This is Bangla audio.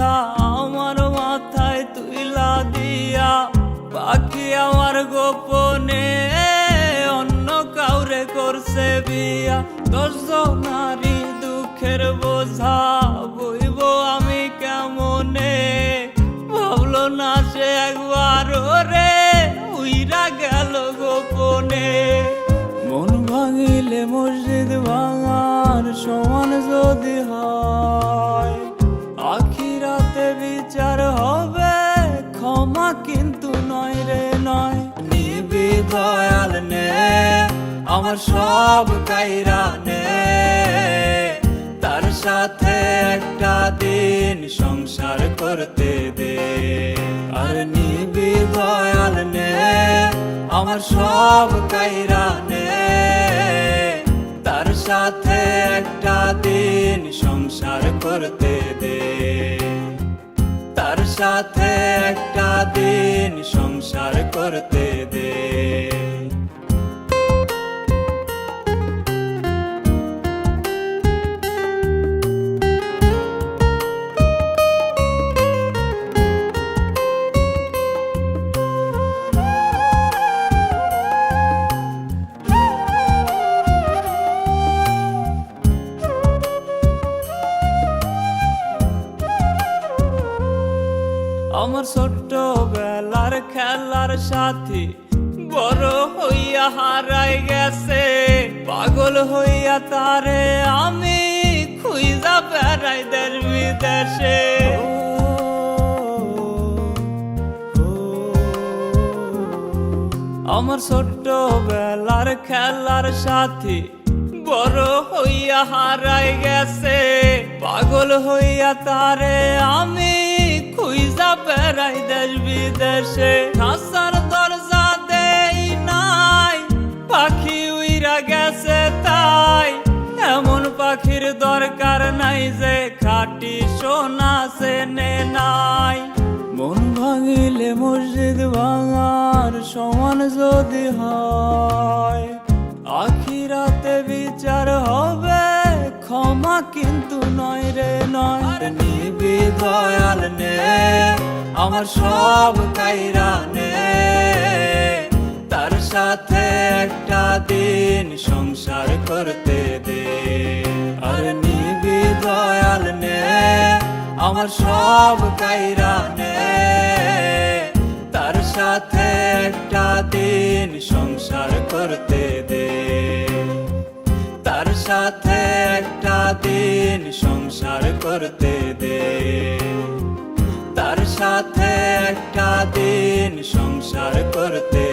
বোঝা আমার মাথায় তুইলা দিয়া, বাকি আমার গোপনে অন্য কাউরে করছে বিয়া। 10 জনারি দুঃখের বোঝা বইব আমি কেমনে, ভাবলো না সে একবার রে উইরা গেল গোপনে। মন ভাঙিলে মসজিদ ভাঙার সমান যদি হয়, আখিরাতে বিচার হবে ক্ষমা কিন্তু নয় রে নয়। নিবি দয়াল নে আমার সব কাইরা নে, তার সাথে একটা দিন সংসার করতে দে। আর নিবি দয়াল নে আমার সব কাইরা নে, তার সাথে একটা দিন সংসার করতে দে। তার সাথে একটা দিন সংসার করতে দে। আমার ছোট্ট বেলার খেলার সাথী বড় হইয়া হারাই গেছে, পাগল হইয়া তারে আমি খুঁজা বেড়াই দেশ বিদেশে। আমার ছোট্ট বেলার খেলার সাথী বড় হইয়া হারাই গেছে, পাগল হইয়া তারে আমি খুঁজা বেড়াই দেশ বিদেশে। খাসার দরজা দেই নাই, পাখি উইরা গেছে তাই। এমন পাখির দরকার নাই যে খাঁটি সোনা চেনে নাই। মন ভাঙিলে মসজিদ ভাঙার সমান যদি হয়, আখিরাতে বিচার হবে ক্ষমা কিন্তু নয় রে নয়। নিবি দয়াল নে আমার সব কাইরা নে, তার সাথে একটা দিন সংসার করতে দে। আর নিবি দয়াল নে আমার সব কাইরা নে, তার সাথে একটা দিন সংসার করতে দে। তার সাথে একটা দিন সংসার করতে দে। তার সাথে একটা দিন সংসার করতে